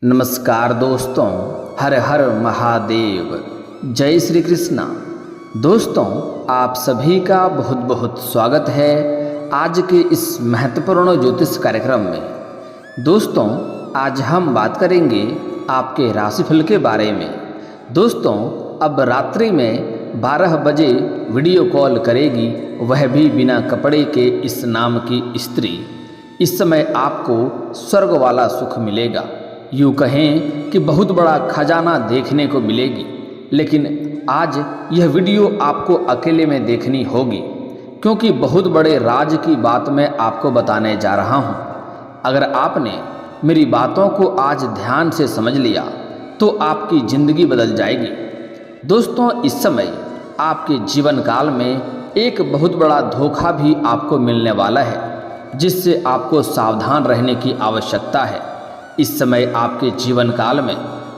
नमस्कार दोस्तों, हर हर महादेव, जय श्री कृष्णा। दोस्तों, आप सभी का बहुत बहुत स्वागत है आज के इस महत्वपूर्ण ज्योतिष कार्यक्रम में। दोस्तों, आज हम बात करेंगे आपके राशिफल के बारे में। दोस्तों, अब रात्रि में 12 बजे वीडियो कॉल करेगी, वह भी बिना कपड़े के, इस नाम की स्त्री। इस समय आपको स्वर्ग वाला सुख मिलेगा, यूँ कहें कि बहुत बड़ा खजाना देखने को मिलेगी। लेकिन आज यह वीडियो आपको अकेले में देखनी होगी, क्योंकि बहुत बड़े राज की बात मैं आपको बताने जा रहा हूँ। अगर आपने मेरी बातों को आज ध्यान से समझ लिया तो आपकी ज़िंदगी बदल जाएगी। दोस्तों, इस समय आपके जीवन काल में एक बहुत बड़ा धोखा भी आपको मिलने वाला है, जिससे आपको सावधान रहने की आवश्यकता है। इस समय आपके जीवन काल में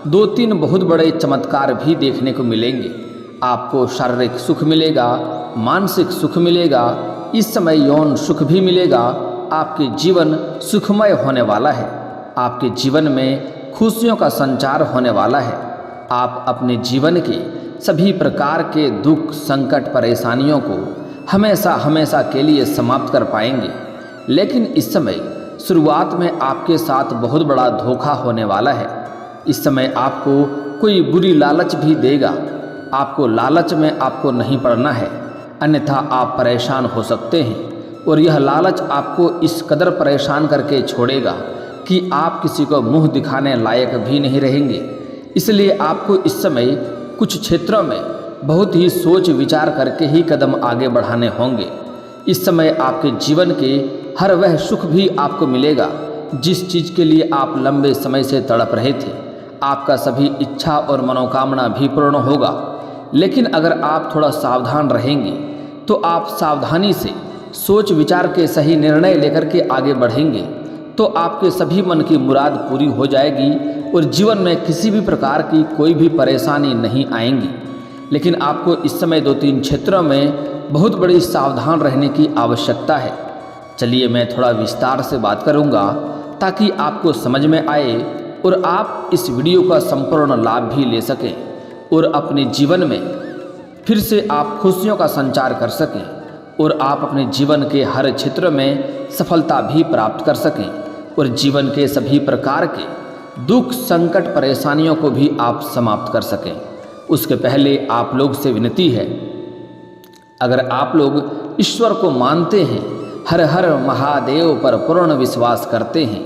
2-3 बहुत बड़े चमत्कार भी देखने को मिलेंगे। आपको शारीरिक सुख मिलेगा, मानसिक सुख मिलेगा, इस समय यौन सुख भी मिलेगा। आपके जीवन सुखमय होने वाला है। आपके जीवन में खुशियों का संचार होने वाला है। आप अपने जीवन के सभी प्रकार के दुख, संकट, परेशानियों को हमेशा हमेशा के लिए समाप्त कर पाएंगे। लेकिन इस समय शुरुआत में आपके साथ बहुत बड़ा धोखा होने वाला है। इस समय आपको कोई बुरी लालच भी देगा। आपको लालच में आपको नहीं पड़ना है, अन्यथा आप परेशान हो सकते हैं। और यह लालच आपको इस कदर परेशान करके छोड़ेगा कि आप किसी को मुंह दिखाने लायक भी नहीं रहेंगे। इसलिए आपको इस समय कुछ क्षेत्रों में बहुत ही सोच विचार करके ही कदम आगे बढ़ाने होंगे। इस समय आपके जीवन के हर वह सुख भी आपको मिलेगा जिस चीज़ के लिए आप लंबे समय से तड़प रहे थे। आपका सभी इच्छा और मनोकामना भी पूर्ण होगा। लेकिन अगर आप थोड़ा सावधान रहेंगे तो आप सावधानी से सोच विचार के सही निर्णय लेकर के आगे बढ़ेंगे तो आपके सभी मन की मुराद पूरी हो जाएगी और जीवन में किसी भी प्रकार की कोई भी परेशानी नहीं आएंगी। लेकिन आपको इस समय 2-3 क्षेत्रों में बहुत बड़ी सावधान रहने की आवश्यकता है। चलिए मैं थोड़ा विस्तार से बात करूंगा ताकि आपको समझ में आए और आप इस वीडियो का संपूर्ण लाभ भी ले सकें और अपने जीवन में फिर से आप खुशियों का संचार कर सकें और आप अपने जीवन के हर क्षेत्र में सफलता भी प्राप्त कर सकें और जीवन के सभी प्रकार के दुख, संकट, परेशानियों को भी आप समाप्त कर सकें। उसके पहले आप लोग से विनती है, अगर आप लोग ईश्वर को मानते हैं, हर हर महादेव पर पूर्ण विश्वास करते हैं,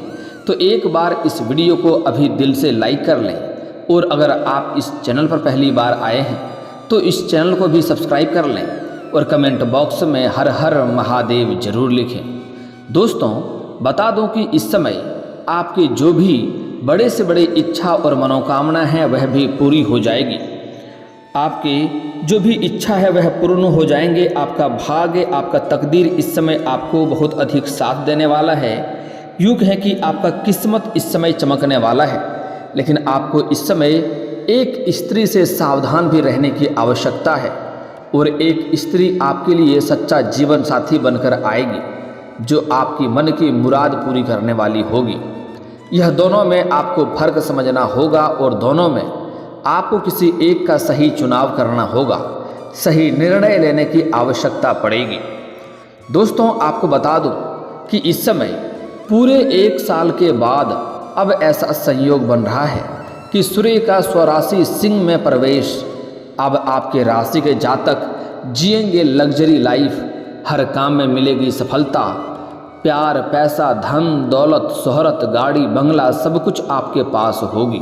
तो एक बार इस वीडियो को अभी दिल से लाइक कर लें। और अगर आप इस चैनल पर पहली बार आए हैं तो इस चैनल को भी सब्सक्राइब कर लें और कमेंट बॉक्स में हर हर महादेव जरूर लिखें। दोस्तों, बता दूं कि इस समय आपकी जो भी बड़े से बड़ी इच्छा और मनोकामना है वह भी पूरी हो जाएगी। आपकी जो भी इच्छा है वह पूर्ण हो जाएंगे। आपका भाग्य, आपका तकदीर इस समय आपको बहुत अधिक साथ देने वाला है। यूँ कहें कि आपका किस्मत इस समय चमकने वाला है। लेकिन आपको इस समय एक स्त्री से सावधान भी रहने की आवश्यकता है और एक स्त्री आपके लिए सच्चा जीवन साथी बनकर आएगी जो आपकी मन की मुराद पूरी करने वाली होगी। यह दोनों में आपको फर्क समझना होगा और दोनों में आपको किसी एक का सही चुनाव करना होगा, सही निर्णय लेने की आवश्यकता पड़ेगी। दोस्तों, आपको बता दूं कि इस समय पूरे 1 साल के बाद अब ऐसा संयोग बन रहा है कि सूर्य का स्वराशि सिंह में प्रवेश। अब आपके राशि के जातक जिएंगे लग्जरी लाइफ, हर काम में मिलेगी सफलता, प्यार, पैसा, धन, दौलत, शोहरत, गाड़ी, बंगला सब कुछ आपके पास होगी।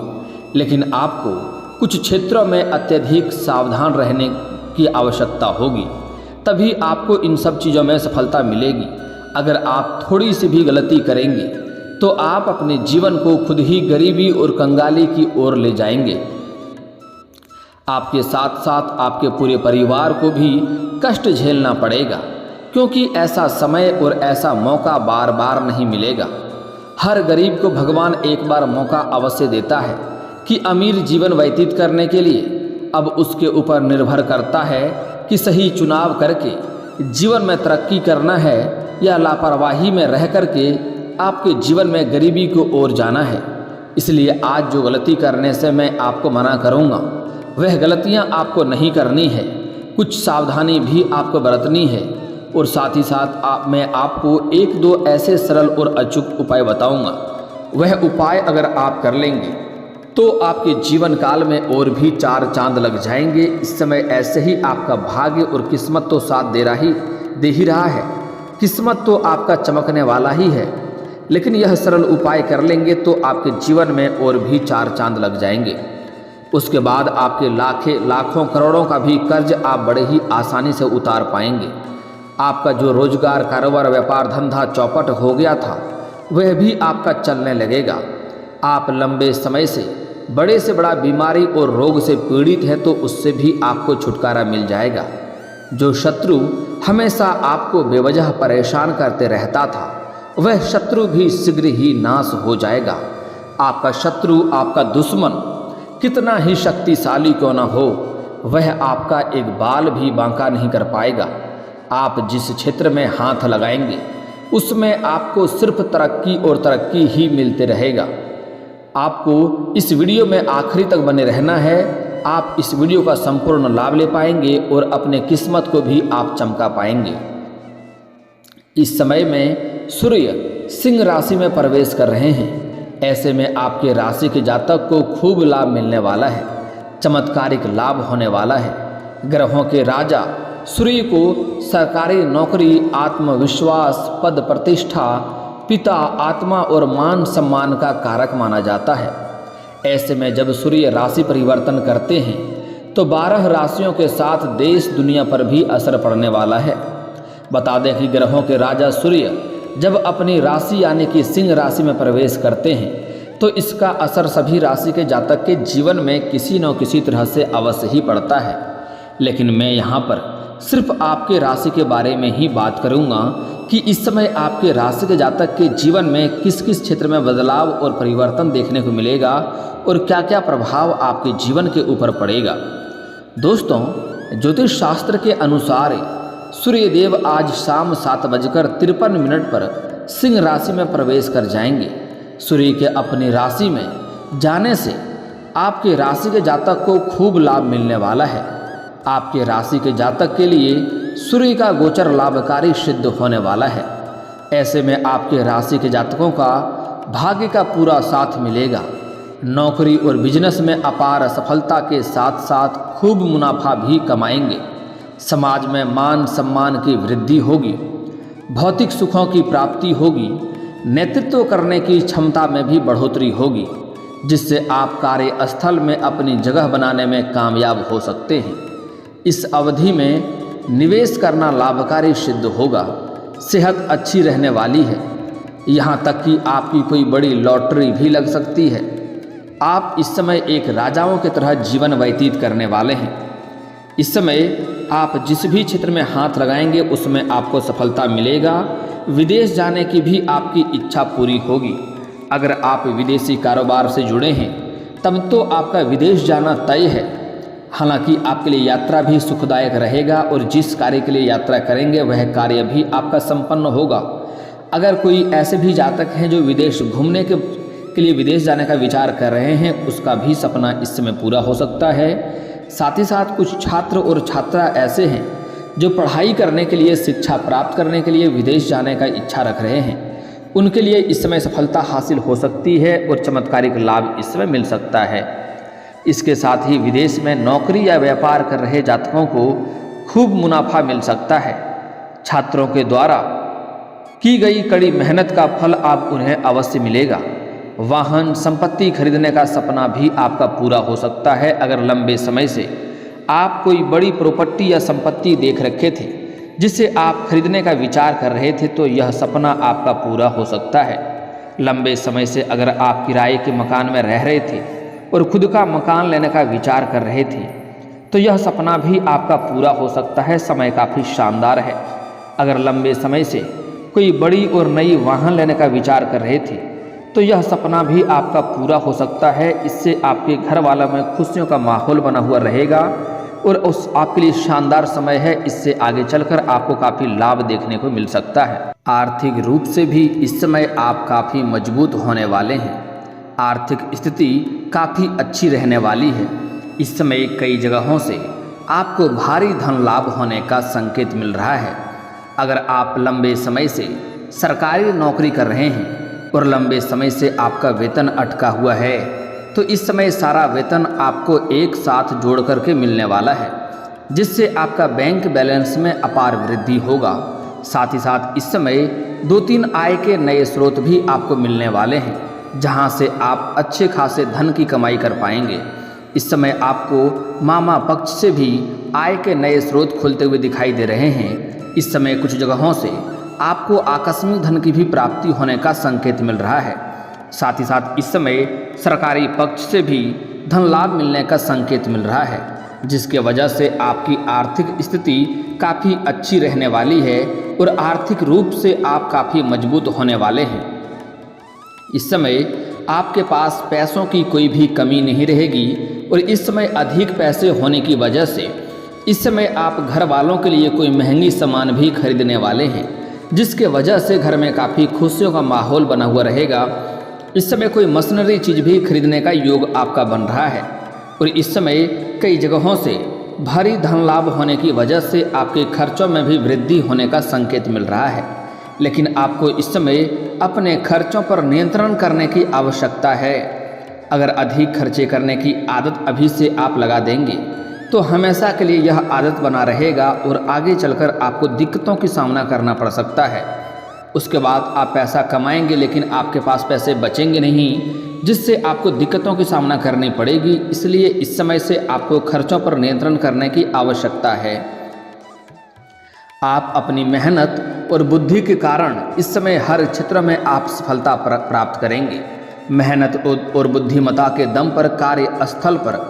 लेकिन आपको कुछ क्षेत्रों में अत्यधिक सावधान रहने की आवश्यकता होगी, तभी आपको इन सब चीज़ों में सफलता मिलेगी। अगर आप थोड़ी सी भी गलती करेंगे तो आप अपने जीवन को खुद ही गरीबी और कंगाली की ओर ले जाएंगे। आपके साथ साथ आपके पूरे परिवार को भी कष्ट झेलना पड़ेगा, क्योंकि ऐसा समय और ऐसा मौका बार बार नहीं मिलेगा। हर गरीब को भगवान एक बार मौका अवश्य देता है कि अमीर जीवन व्यतीत करने के लिए। अब उसके ऊपर निर्भर करता है कि सही चुनाव करके जीवन में तरक्की करना है या लापरवाही में रह करके आपके जीवन में गरीबी को ओर जाना है। इसलिए आज जो गलती करने से मैं आपको मना करूँगा वह गलतियाँ आपको नहीं करनी है। कुछ सावधानी भी आपको बरतनी है और साथ ही साथ मैं आपको एक दो ऐसे सरल और अचूक उपाय बताऊंगा। वह उपाय अगर आप कर लेंगे तो आपके जीवन काल में और भी 4 चांद लग जाएंगे। इस समय ऐसे ही आपका भाग्य और किस्मत तो साथ दे ही रहा है। किस्मत तो आपका चमकने वाला ही है, लेकिन यह सरल उपाय कर लेंगे तो आपके जीवन में और भी 4 चांद लग जाएंगे। उसके बाद आपके लाखों करोड़ों का भी कर्ज आप बड़े ही आसानी से उतार पाएंगे। आपका जो रोजगार, कारोबार, व्यापार, धंधा चौपट हो गया था वह भी आपका चलने लगेगा। आप लंबे समय से बड़ा बीमारी और रोग से पीड़ित है तो उससे भी आपको छुटकारा मिल जाएगा। जो शत्रु हमेशा आपको बेवजह परेशान करते रहता था वह शत्रु भी शीघ्र ही नाश हो जाएगा। आपका शत्रु, आपका दुश्मन कितना ही शक्तिशाली क्यों न हो, वह आपका एक बाल भी बांका नहीं कर पाएगा। आप जिस क्षेत्र में हाथ लगाएंगे उसमें आपको सिर्फ तरक्की और तरक्की ही मिलते रहेगा। आपको इस वीडियो में आखिरी तक बने रहना है। आप इस वीडियो का संपूर्ण लाभ ले पाएंगे और अपने किस्मत को भी आप चमका पाएंगे। इस समय में सूर्य सिंह राशि में प्रवेश कर रहे हैं। ऐसे में आपके राशि के जातक को खूब लाभ मिलने वाला है, चमत्कारिक लाभ होने वाला है। ग्रहों के राजा सूर्य को सरकारी नौकरी, आत्मविश्वास, पद प्रतिष्ठा, पिता, आत्मा और मान सम्मान का कारक माना जाता है। ऐसे में जब सूर्य राशि परिवर्तन करते हैं तो 12 राशियों के साथ देश दुनिया पर भी असर पड़ने वाला है। बता दें कि ग्रहों के राजा सूर्य जब अपनी राशि यानी कि सिंह राशि में प्रवेश करते हैं तो इसका असर सभी राशि के जातक के जीवन में किसी न किसी तरह से अवश्य ही पड़ता है। लेकिन मैं यहाँ पर सिर्फ आपके राशि के बारे में ही बात करूँगा कि इस समय आपके राशि के जातक के जीवन में किस किस क्षेत्र में बदलाव और परिवर्तन देखने को मिलेगा और क्या क्या प्रभाव आपके जीवन के ऊपर पड़ेगा। दोस्तों, ज्योतिष शास्त्र के अनुसार सूर्यदेव आज शाम 7:53 पर सिंह राशि में प्रवेश कर जाएंगे। सूर्य के अपनी राशि में जाने से आपके राशि के जातक को खूब लाभ मिलने वाला है। आपके राशि के जातक के लिए सूर्य का गोचर लाभकारी सिद्ध होने वाला है। ऐसे में आपके राशि के जातकों का भाग्य का पूरा साथ मिलेगा। नौकरी और बिजनेस में अपार सफलता के साथ साथ खूब मुनाफा भी कमाएंगे। समाज में मान सम्मान की वृद्धि होगी, भौतिक सुखों की प्राप्ति होगी, नेतृत्व करने की क्षमता में भी बढ़ोतरी होगी, जिससे आप कार्यस्थल में अपनी जगह बनाने में कामयाब हो सकते हैं। इस अवधि में निवेश करना लाभकारी सिद्ध होगा। सेहत अच्छी रहने वाली है, यहाँ तक कि आपकी कोई बड़ी लॉटरी भी लग सकती है। आप इस समय एक राजाओं की तरह जीवन व्यतीत करने वाले हैं। इस समय आप जिस भी क्षेत्र में हाथ लगाएंगे उसमें आपको सफलता मिलेगा। विदेश जाने की भी आपकी इच्छा पूरी होगी। अगर आप विदेशी कारोबार से जुड़े हैं तब तो आपका विदेश जाना तय है। हालांकि आपके लिए यात्रा भी सुखदायक रहेगा और जिस कार्य के लिए यात्रा करेंगे वह कार्य भी आपका संपन्न होगा। अगर कोई ऐसे भी जातक हैं जो विदेश घूमने के लिए विदेश जाने का विचार कर रहे हैं, उसका भी सपना इस समय पूरा हो सकता है। साथ ही साथ कुछ छात्र और छात्रा ऐसे हैं जो पढ़ाई करने के लिए, शिक्षा प्राप्त करने के लिए विदेश जाने का इच्छा रख रहे हैं। उनके लिए इस समय सफलता हासिल हो सकती है और चमत्कारिक लाभ इस समय मिल सकता है। इसके साथ ही विदेश में नौकरी या व्यापार कर रहे जातकों को खूब मुनाफा मिल सकता है। छात्रों के द्वारा की गई कड़ी मेहनत का फल आप उन्हें अवश्य मिलेगा। वाहन संपत्ति खरीदने का सपना भी आपका पूरा हो सकता है। अगर लंबे समय से आप कोई बड़ी प्रॉपर्टी या संपत्ति देख रखे थे जिसे आप खरीदने का विचार कर रहे थे तो यह सपना आपका पूरा हो सकता है। लंबे समय से अगर आप किराए के मकान में रह रहे थे और खुद का मकान लेने का विचार कर रहे थे तो यह सपना भी आपका पूरा हो सकता है। समय काफ़ी शानदार है। अगर लंबे समय से कोई बड़ी और नई वाहन लेने का विचार कर रहे थे तो यह सपना भी आपका पूरा हो सकता है। इससे आपके घर वालों में खुशियों का माहौल बना हुआ रहेगा और उस आपके लिए शानदार समय है। इससे आगे चलकर आपको काफ़ी लाभ देखने को मिल सकता है। आर्थिक रूप से भी इस समय आप काफ़ी मजबूत होने वाले हैं। आर्थिक स्थिति काफ़ी अच्छी रहने वाली है। इस समय कई जगहों से आपको भारी धन लाभ होने का संकेत मिल रहा है। अगर आप लंबे समय से सरकारी नौकरी कर रहे हैं और लंबे समय से आपका वेतन अटका हुआ है, तो इस समय सारा वेतन आपको एक साथ जोड़ करके मिलने वाला है, जिससे आपका बैंक बैलेंस में अपार वृद्धि होगा। साथ ही साथ इस समय 2-3 आय के नए स्रोत भी आपको मिलने वाले हैं, जहां से आप अच्छे खासे धन की कमाई कर पाएंगे। इस समय आपको मामा पक्ष से भी आय के नए स्रोत खुलते हुए दिखाई दे रहे हैं। इस समय कुछ जगहों से आपको आकस्मिक धन की भी प्राप्ति होने का संकेत मिल रहा है। साथ ही साथ इस समय सरकारी पक्ष से भी धन लाभ मिलने का संकेत मिल रहा है, जिसके वजह से आपकी आर्थिक स्थिति काफ़ी अच्छी रहने वाली है और आर्थिक रूप से आप काफ़ी मजबूत होने वाले हैं। इस समय आपके पास पैसों की कोई भी कमी नहीं रहेगी और इस समय अधिक पैसे होने की वजह से इस समय आप घर वालों के लिए कोई महंगी सामान भी खरीदने वाले हैं, जिसके वजह से घर में काफ़ी खुशियों का माहौल बना हुआ रहेगा। इस समय कोई मशीनरी चीज़ भी खरीदने का योग आपका बन रहा है और इस समय कई जगहों से भारी धन लाभ होने की वजह से आपके खर्चों में भी वृद्धि होने का संकेत मिल रहा है। लेकिन आपको इस समय अपने खर्चों पर नियंत्रण करने की आवश्यकता है। अगर अधिक खर्चे करने की आदत अभी से आप लगा देंगे तो हमेशा के लिए यह आदत बना रहेगा और आगे चलकर आपको दिक्कतों की सामना करना पड़ सकता है। उसके बाद आप पैसा कमाएंगे लेकिन आपके पास पैसे बचेंगे नहीं, जिससे आपको दिक्कतों की सामना करनी पड़ेगी। इसलिए इस समय से आपको खर्चों पर नियंत्रण करने की आवश्यकता है। आप अपनी मेहनत और बुद्धि के कारण इस समय हर क्षेत्र में आप सफलता प्राप्त करेंगे। मेहनत और बुद्धिमत्ता के दम पर कार्य स्थल पर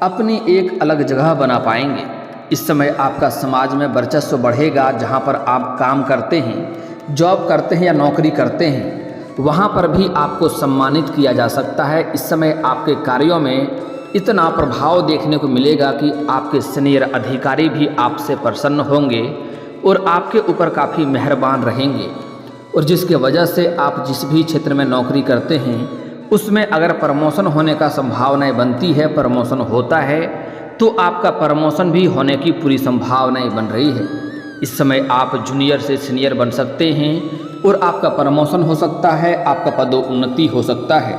अपनी एक अलग जगह बना पाएंगे। इस समय आपका समाज में वर्चस्व बढ़ेगा। जहां पर आप काम करते हैं, जॉब करते हैं या नौकरी करते हैं, वहां पर भी आपको सम्मानित किया जा सकता है। इस समय आपके कार्यों में इतना प्रभाव देखने को मिलेगा कि आपके सीनियर अधिकारी भी आपसे प्रसन्न होंगे और आपके ऊपर काफ़ी मेहरबान रहेंगे। और जिसके वजह से आप जिस भी क्षेत्र में नौकरी करते हैं उसमें अगर प्रमोशन होने का संभावनाएं बनती है, प्रमोशन होता है, तो आपका प्रमोशन भी होने की पूरी संभावनाएं बन रही है। इस समय आप जूनियर से सीनियर बन सकते हैं और आपका प्रमोशन हो सकता है, आपका पदोन्नति हो सकता है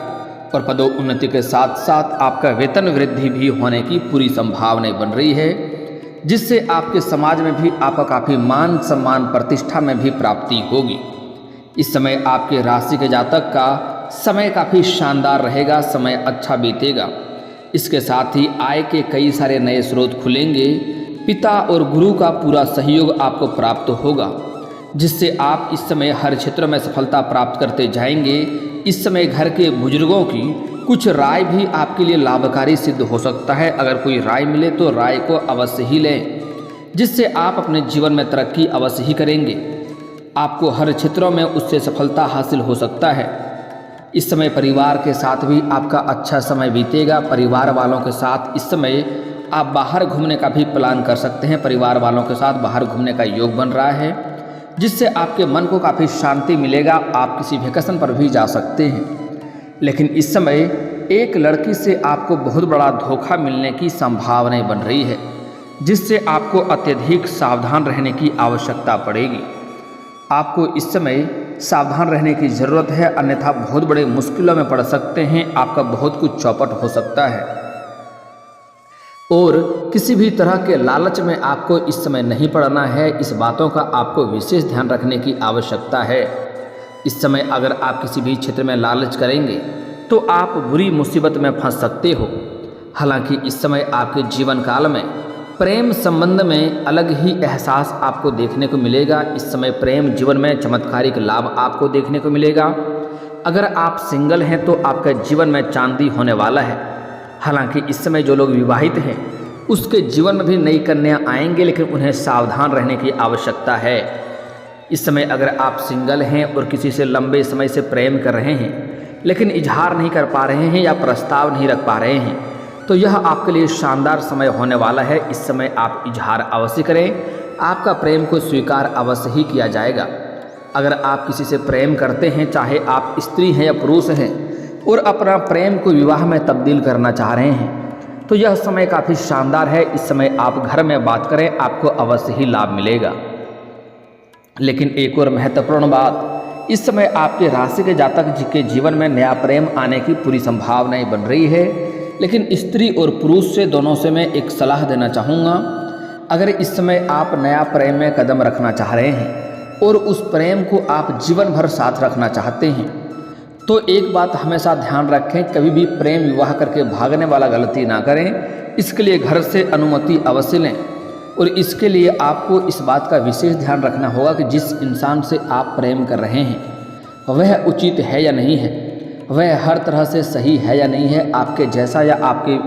और पदोन्नति के साथ साथ आपका वेतन वृद्धि भी होने की पूरी संभावनाएं बन रही है, जिससे आपके समाज में भी आपका काफ़ी मान सम्मान प्रतिष्ठा में भी प्राप्ति होगी। इस समय आपके राशि के जातक का समय काफ़ी शानदार रहेगा, समय अच्छा बीतेगा। इसके साथ ही आय के कई सारे नए स्रोत खुलेंगे। पिता और गुरु का पूरा सहयोग आपको प्राप्त होगा, जिससे आप इस समय हर क्षेत्र में सफलता प्राप्त करते जाएंगे। इस समय घर के बुजुर्गों की कुछ राय भी आपके लिए लाभकारी सिद्ध हो सकता है। अगर कोई राय मिले तो राय को अवश्य ही लें, जिससे आप अपने जीवन में तरक्की अवश्य ही करेंगे। आपको हर क्षेत्रों में उससे सफलता हासिल हो सकता है। इस समय परिवार के साथ भी आपका अच्छा समय बीतेगा। परिवार वालों के साथ इस समय आप बाहर घूमने का भी प्लान कर सकते हैं। परिवार वालों के साथ बाहर घूमने का योग बन रहा है, जिससे आपके मन को काफ़ी शांति मिलेगा। आप किसी वेकेशन पर भी जा सकते हैं। लेकिन इस समय एक लड़की से आपको बहुत बड़ा धोखा मिलने की संभावनाएं बन रही है, जिससे आपको अत्यधिक सावधान रहने की आवश्यकता पड़ेगी। आपको इस समय सावधान रहने की ज़रूरत है, अन्यथा बहुत बड़े मुश्किलों में पड़ सकते हैं। आपका बहुत कुछ चौपट हो सकता है और किसी भी तरह के लालच में आपको इस समय नहीं पड़ना है। इस बातों का आपको विशेष ध्यान रखने की आवश्यकता है। इस समय अगर आप किसी भी क्षेत्र में लालच करेंगे तो आप बुरी मुसीबत में फंस सकते हो। हालांकि इस समय आपके जीवन काल में प्रेम संबंध में अलग ही एहसास आपको देखने को मिलेगा। इस समय प्रेम जीवन में चमत्कारिक लाभ आपको देखने को मिलेगा। अगर आप सिंगल हैं तो आपके जीवन में चांदी होने वाला है। हालांकि इस समय जो लोग विवाहित हैं उसके जीवन में भी नई कन्या आएंगे, लेकिन उन्हें सावधान रहने की आवश्यकता है। इस समय अगर आप सिंगल हैं और किसी से लंबे समय से प्रेम कर रहे हैं लेकिन इजहार नहीं कर पा रहे हैं या प्रस्ताव नहीं रख पा रहे हैं, तो यह आपके लिए शानदार समय होने वाला है। इस समय आप इजहार अवश्य करें, आपका प्रेम को स्वीकार अवश्य ही किया जाएगा। अगर आप किसी से प्रेम करते हैं, चाहे आप स्त्री हैं या पुरुष हैं, और अपना प्रेम को विवाह में तब्दील करना चाह रहे हैं तो यह समय काफ़ी शानदार है। इस समय आप घर में बात करें, आपको अवश्य ही लाभ मिलेगा। लेकिन एक और महत्वपूर्ण बात, इस समय आपके राशि के जातक जी के जीवन में नया प्रेम आने की पूरी संभावनाएं बन रही है। लेकिन स्त्री और पुरुष से दोनों से मैं एक सलाह देना चाहूँगा। अगर इस समय आप नया प्रेम में कदम रखना चाह रहे हैं और उस प्रेम को आप जीवन भर साथ रखना चाहते हैं तो एक बात हमेशा ध्यान रखें, कभी भी प्रेम विवाह करके भागने वाला गलती ना करें। इसके लिए घर से अनुमति अवश्य लें और इसके लिए आपको इस बात का विशेष ध्यान रखना होगा कि जिस इंसान से आप प्रेम कर रहे हैं वह उचित है या नहीं है, वह हर तरह से सही है या नहीं है, आपके जैसा या आपके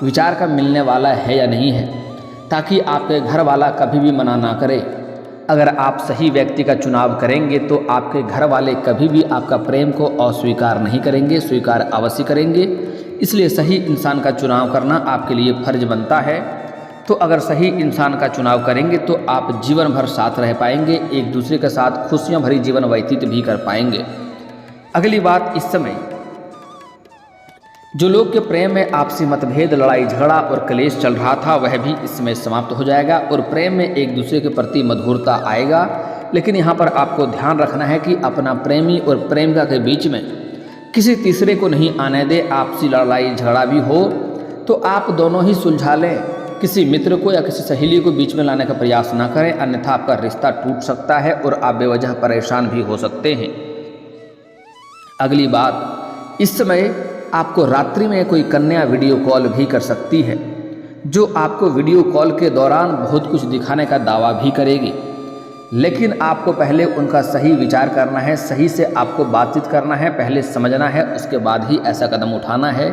विचार का मिलने वाला है या नहीं है, ताकि आपके घर वाला कभी भी मना ना करे। अगर आप सही व्यक्ति का चुनाव करेंगे तो आपके घर वाले कभी भी आपका प्रेम को अस्वीकार नहीं करेंगे, स्वीकार अवश्य करेंगे। इसलिए सही इंसान का चुनाव करना आपके लिए फर्ज बनता है। तो अगर सही इंसान का चुनाव करेंगे तो आप जीवन भर साथ रह पाएंगे, एक दूसरे के साथ खुशियां भरी जीवन व्यतीत भी कर पाएंगे। अगली बात, इस समय जो लोग के प्रेम में आपसी मतभेद, लड़ाई झगड़ा और क्लेश चल रहा था वह भी इसमें समाप्त हो जाएगा और प्रेम में एक दूसरे के प्रति मधुरता आएगा। लेकिन यहाँ पर आपको ध्यान रखना है कि अपना प्रेमी और प्रेमिका के बीच में किसी तीसरे को नहीं आने दे। आपसी लड़ाई झगड़ा भी हो तो आप दोनों ही सुलझा लें, किसी मित्र को या किसी सहेली को बीच में लाने का प्रयास ना करें, अन्यथा आपका रिश्ता टूट सकता है और आप बेवजह परेशान भी हो सकते हैं। अगली बात, इस समय आपको रात्रि में कोई कन्या वीडियो कॉल भी कर सकती है जो आपको वीडियो कॉल के दौरान बहुत कुछ दिखाने का दावा भी करेगी। लेकिन आपको पहले उनका सही विचार करना है, सही से आपको बातचीत करना है, पहले समझना है, उसके बाद ही ऐसा कदम उठाना है,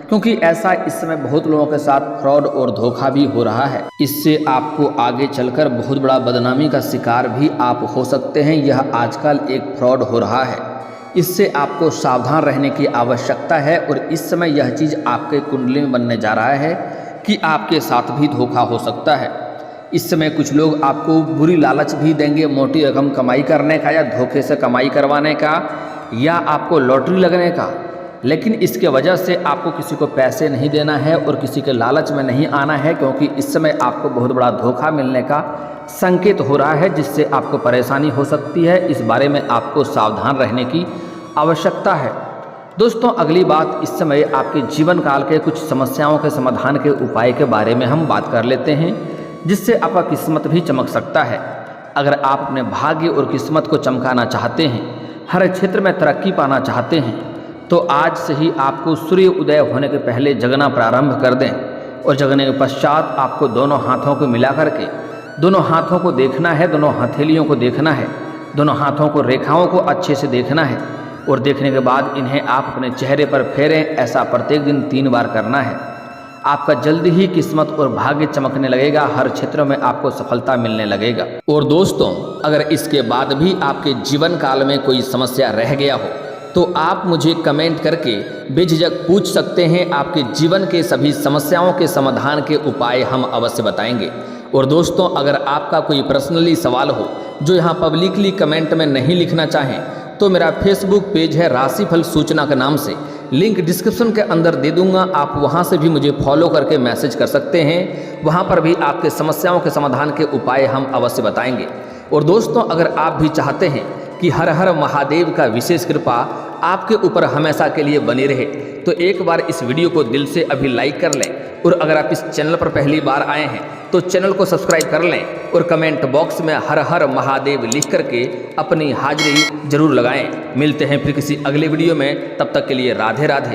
क्योंकि ऐसा इस समय बहुत लोगों के साथ फ्रॉड और धोखा भी हो रहा है। इससे आपको आगे चलकर बहुत बड़ा बदनामी का शिकार भी आप हो सकते हैं। यह आजकल एक फ्रॉड हो रहा है, इससे आपको सावधान रहने की आवश्यकता है। और इस समय यह चीज़ आपके कुंडली में बनने जा रहा है कि आपके साथ भी धोखा हो सकता है। इस समय कुछ लोग आपको बुरी लालच भी देंगे, मोटी रकम कमाई करने का या धोखे से कमाई करवाने का या आपको लॉटरी लगने का। लेकिन इसके वजह से आपको किसी को पैसे नहीं देना है और किसी के लालच में नहीं आना है, क्योंकि इस समय आपको बहुत बड़ा धोखा मिलने का संकेत हो रहा है जिससे आपको परेशानी हो सकती है। इस बारे में आपको सावधान रहने की आवश्यकता है। दोस्तों, अगली बात, इस समय आपके जीवन काल के कुछ समस्याओं के समाधान के उपाय के बारे में हम बात कर लेते हैं, जिससे आपका किस्मत भी चमक सकता है। अगर आप अपने भाग्य और किस्मत को चमकाना चाहते हैं, हर क्षेत्र में तरक्की पाना चाहते हैं, तो आज से ही आपको सूर्य उदय होने के पहले जगना प्रारंभ कर दें और जगने के पश्चात आपको दोनों हाथों को मिला करके दोनों हाथों को देखना है, दोनों हथेलियों को देखना है, दोनों हाथों को रेखाओं को अच्छे से देखना है और देखने के बाद इन्हें आप अपने चेहरे पर फेरें। ऐसा प्रत्येक दिन 3 बार करना है। आपका जल्दी ही किस्मत और भाग्य चमकने लगेगा, हर क्षेत्र में आपको सफलता मिलने लगेगा। और दोस्तों, अगर इसके बाद भी आपके जीवन काल में कोई समस्या रह गया हो तो आप मुझे कमेंट करके बेझिझक पूछ सकते हैं। आपके जीवन के सभी समस्याओं के समाधान के उपाय हम अवश्य बताएंगे। और दोस्तों, अगर आपका कोई पर्सनली सवाल हो जो यहाँ पब्लिकली कमेंट में नहीं लिखना चाहें तो मेरा फेसबुक पेज है राशिफल सूचना के नाम से, लिंक डिस्क्रिप्शन के अंदर दे दूंगा। आप वहां से भी मुझे फॉलो करके मैसेज कर सकते हैं, वहां पर भी आपके समस्याओं के समाधान के उपाय हम अवश्य बताएंगे। और दोस्तों, अगर आप भी चाहते हैं कि हर हर महादेव का विशेष कृपा आपके ऊपर हमेशा के लिए बनी रहे तो एक बार इस वीडियो को दिल से अभी लाइक कर लें। और अगर आप इस चैनल पर पहली बार आए हैं तो चैनल को सब्सक्राइब कर लें और कमेंट बॉक्स में हर हर महादेव लिख करके अपनी हाजिरी जरूर लगाएं। मिलते हैं फिर किसी अगले वीडियो में, तब तक के लिए राधे राधे।